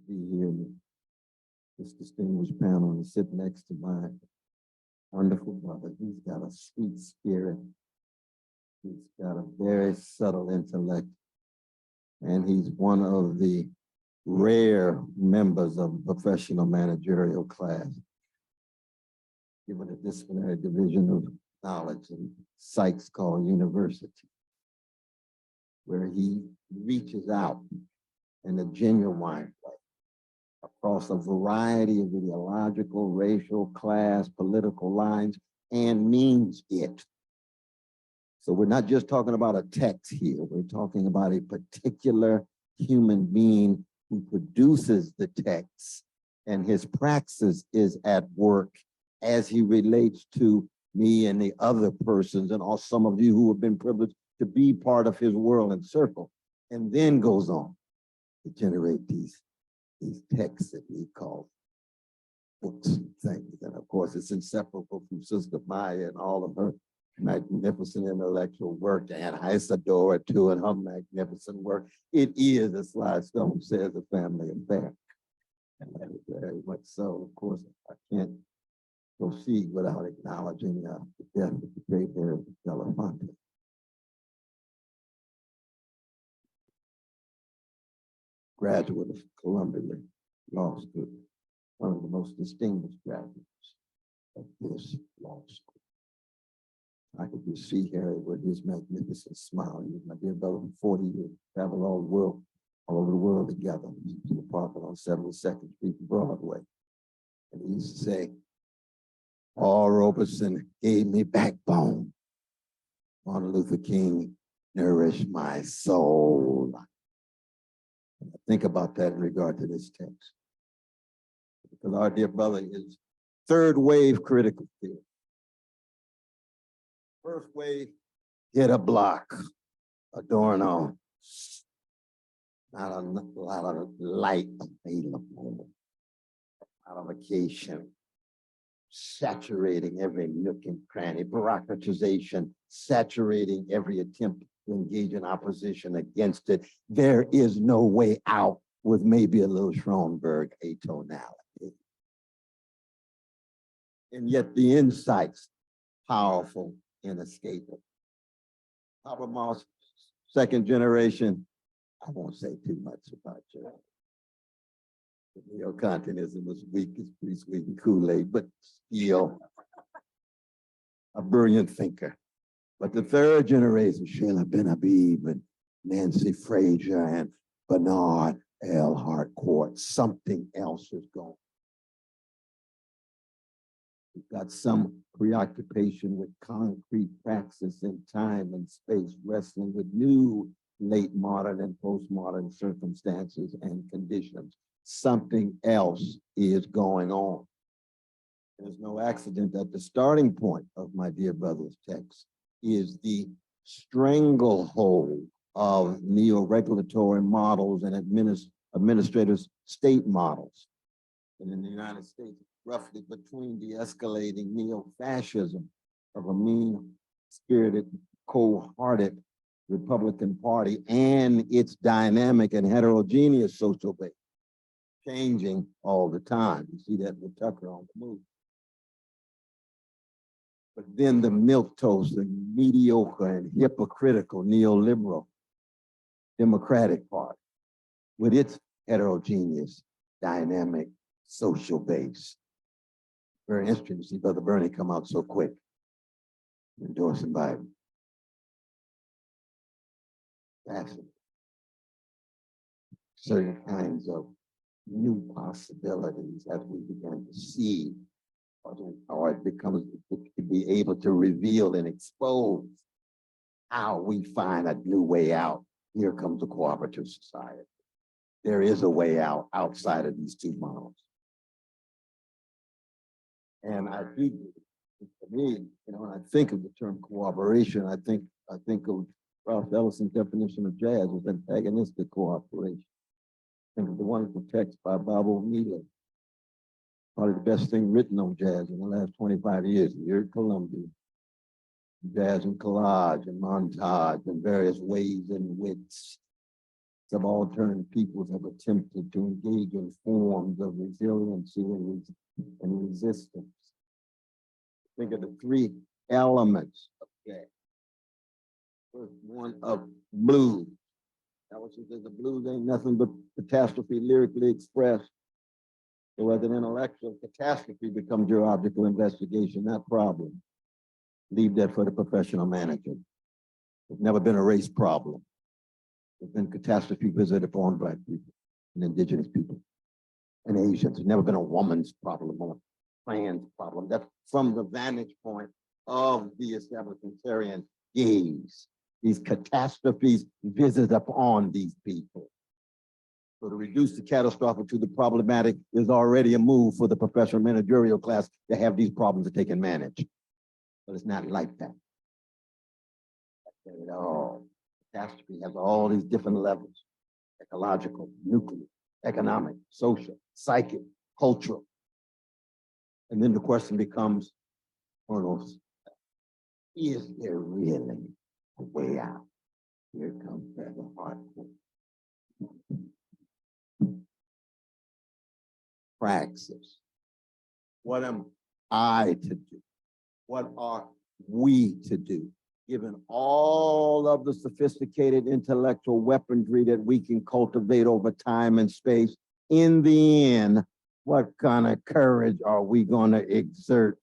be here in this distinguished panel and sit next to my wonderful brother. He's got a sweet spirit. He's got a very subtle intellect. And he's one of the rare members of the professional managerial class, given a disciplinary division of knowledge in Sykes called university, where he reaches out in a genuine way across a variety of ideological, racial, class, political lines, and means it. So we're not just talking about a text here, we're talking about a particular human being who produces the text, and his praxis is at work as he relates to me and the other persons, and all some of you who have been privileged to be part of his world and circle, and then goes on to generate these texts that we call books and things. And of course, it's inseparable from Sister Maya and all of her magnificent intellectual work, and Isadora too, and her magnificent work. It is, as Sly Stone says, a family affair. And that is very much so. Of course, I can't proceed without acknowledging the death of the great Harry Belafonte. Graduate of Columbia Law School, one of the most distinguished graduates of this law school. I could just see Harry with his magnificent smile. He was my dear brother for 40 years, traveled all over the world together. He was in the apartment on 72nd Street, Broadway. And he used to say, Paul Robeson gave me backbone. Martin Luther King nourished my soul. And I think about that in regard to this text. Because our dear brother is third wave critical theory. First wave, hit a block, Adorno, not a lot of light available, modification, saturating every nook and cranny, bureaucratization, saturating every attempt to engage in opposition against it. There is no way out, with maybe a little Schronberg atonality. And yet the insights, powerful, inescapable. Habermas, second generation, I won't say too much about you. Neo-Kantianism was weak, it's pretty sweet and Kool-Aid, but still a brilliant thinker. But the third generation, Sheila Ben Habib and Nancy Fraser and Bernard L. Harcourt, something else is going. We've got some preoccupation with concrete praxis in time and space, wrestling with new late modern and postmodern circumstances and conditions. Something else is going on. There's no accident that the starting point of my dear brother's text is the stranglehold of neo-regulatory models and administrators' state models. And in the United States, roughly between the escalating neo-fascism of a mean-spirited, cold-hearted Republican Party and its dynamic and heterogeneous social base, changing all the time. You see that with Tucker on the move. But then the milquetoast and mediocre and hypocritical neoliberal Democratic Party with its heterogeneous, dynamic social base. Very interesting to see Brother Bernie come out so quick, endorsing Biden. Fascinating. Certain kinds of new possibilities as we begin to see, or it becomes to be able to reveal and expose how we find a new way out. Here comes a cooperative society. There is a way out outside of these two models. And I do, for me, when I think of the term cooperation, I think of Ralph Ellison's definition of jazz as antagonistic cooperation. Think of the wonderful text by Bob O'Neill, probably the best thing written on jazz in the last 25 years here at Columbia. Jazz and collage and montage and various ways in which subaltern peoples have attempted to engage in forms of resiliency and resistance. Think of the three elements of that. First one of blues. That was because the blues ain't nothing but catastrophe lyrically expressed. So as an intellectual, catastrophe becomes your object of investigation, not problem. Leave that for the professional manager. It's never been a race problem. It's been catastrophe visited upon Black people and indigenous people and Asians. It's never been a woman's problem or a trans problem. That's from the vantage point of the establishmentarian gaze. These catastrophes visit upon these people. So to reduce the catastrophic to the problematic is already a move for the professional managerial class to have these problems that they can manage. But it's not like that. At all. Catastrophe has all these different levels: ecological, nuclear, economic, social, psychic, cultural. And then the question becomes, is there really a way out? Here comes the Harcourt. Praxis. What am I to do? What are we to do? Given all of the sophisticated intellectual weaponry that we can cultivate over time and space, in the end, what kind of courage are we going to exert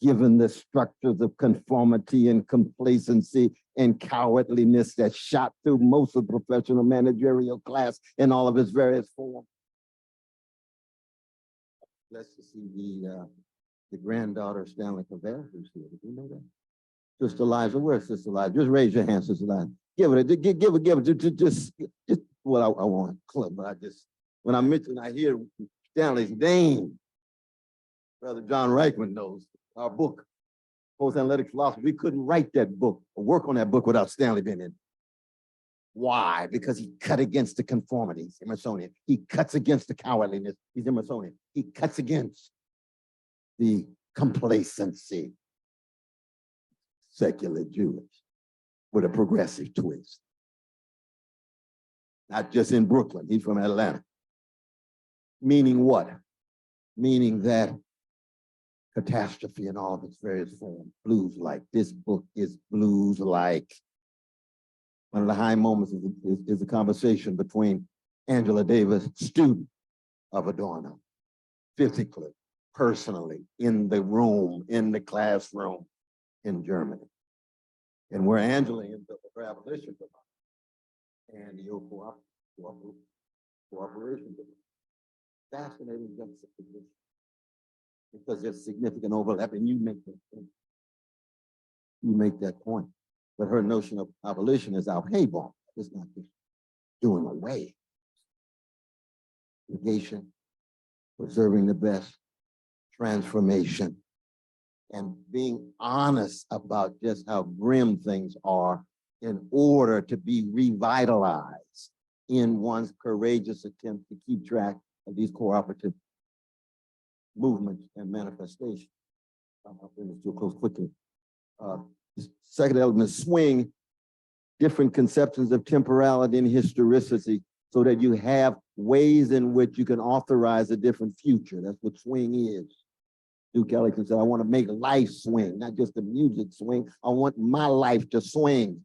given the structures of conformity and complacency and cowardliness that shot through most of the professional managerial class in all of its various forms? Let's see the granddaughter of Stanley Cavell, who's here. Did you know that? Sister Liza, where's Sister Liza? Just raise your hand, Sister Liza. Give it, just what I want. But when I mention, I hear Stanley's name. Brother John Reichman knows our book, Post-Analytic Philosophy. We couldn't write that book or work on that book without Stanley being in. Why? Because he cut against the conformity. He's Emersonian. He cuts against the cowardliness. He's Emersonian. He cuts against the complacency. Secular Jewish with a progressive twist. Not just in Brooklyn, he's from Atlanta. Meaning what? Meaning that catastrophe in all of its various forms, blues-like. This book is blues-like. One of the high moments is a conversation between Angela Davis, student of Adorno, physically, personally, in the room, in the classroom, in Germany, and where Angela ends up with her abolition and the cooperation. Fascinating juxtaposition because there's significant overlap, and you make that point. But her notion of abolition is Aufhebung. It's not just doing away. Negation, preserving the best, transformation, and being honest about just how grim things are in order to be revitalized in one's courageous attempt to keep track of these cooperative movements and manifestations. I'll bring this to a close quickly. Second element, swing different conceptions of temporality and historicity so that you have ways in which you can authorize a different future. That's what swing is. Duke Ellington said, I want to make life swing, not just the music swing. I want my life to swing.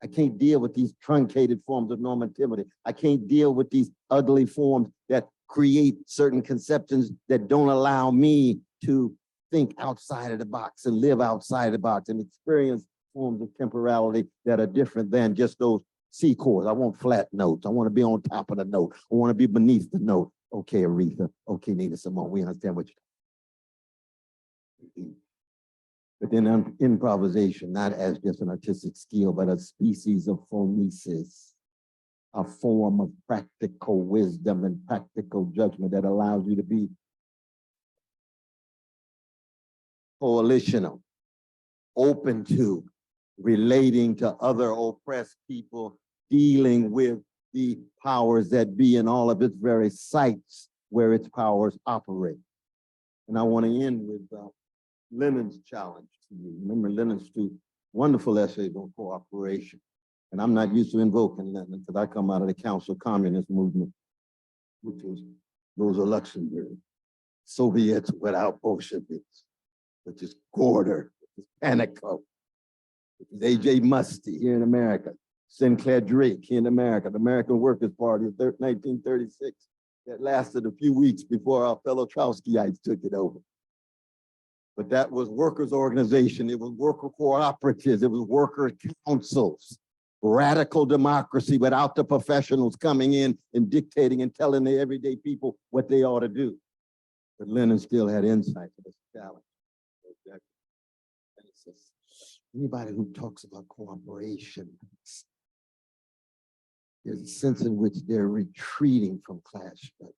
I can't deal with these truncated forms of normativity. I can't deal with these ugly forms that create certain conceptions that don't allow me to think outside of the box and live outside the box and experience forms of temporality that are different than just those C chords. I want flat notes. I want to be on top of the note. I want to be beneath the note. Okay, Aretha. Okay, Nina Simone. We understand what you're. But then improvisation, not as just an artistic skill, but a species of phonesis, a form of practical wisdom and practical judgment that allows you to be coalitional, open to relating to other oppressed people, dealing with the powers that be in all of its various sites where its powers operate. And I want to end with Lenin's challenge to you. Remember Lenin's two wonderful essays on cooperation. And I'm not used to invoking Lenin because I come out of the Council Communist movement, which was Rosa Luxemburg, Soviets without Bolsheviks, which is Gorder, which is Panico, which is A.J. Musty here in America, Sinclair Drake here in America, the American Workers' Party of 1936, that lasted a few weeks before our fellow Trotskyites took it over. But that was workers' organization, it was worker cooperatives, it was worker councils, radical democracy without the professionals coming in and dictating and telling the everyday people what they ought to do. But Lenin still had insight to this challenge. And he says, anybody who talks about cooperation, there's a sense in which they're retreating from class struggle.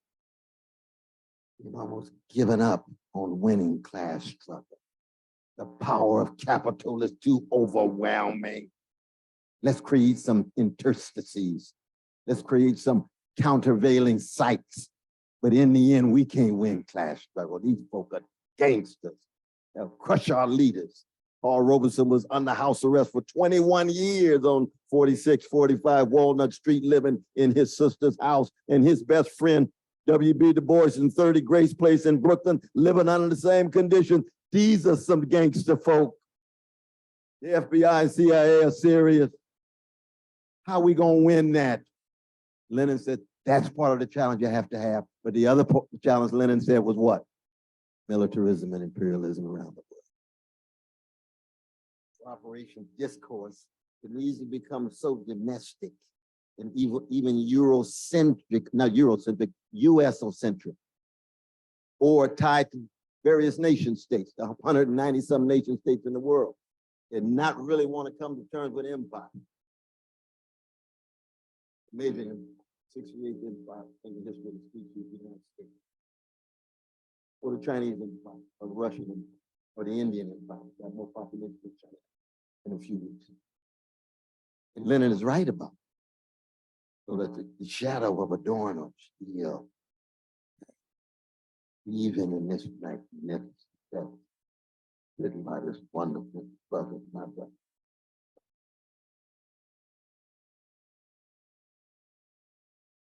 They've almost given up on winning class struggle. The power of capital is too overwhelming. Let's create some interstices. Let's create some countervailing sites. But in the end, we can't win class struggle. These folk are gangsters. They'll crush our leaders. Paul Robeson was under house arrest for 21 years on 4645 Walnut Street, living in his sister's house, and his best friend, W.B. Du Bois, in 30 Grace Place in Brooklyn, living under the same conditions. These are some gangster folk. The FBI and CIA are serious. How are we going to win that? Lenin said, that's part of the challenge you have to have. But the other challenge Lenin said was what? Militarism and imperialism around the world. Cooperation discourse can easily become so domestic and even Eurocentric, not Eurocentric, US-centric, or tied to various nation states, the 190 some nation states in the world, and not really want to come to terms with empire. Amazing, 68 empire in the history of the species of the United States, or the Chinese empire, or the Russian empire, or the Indian empire, that more population than China in a few weeks. And Lenin is right about it. So that the shadow of Adorno still, even in this magnificent text, written by this wonderful brother, my brother,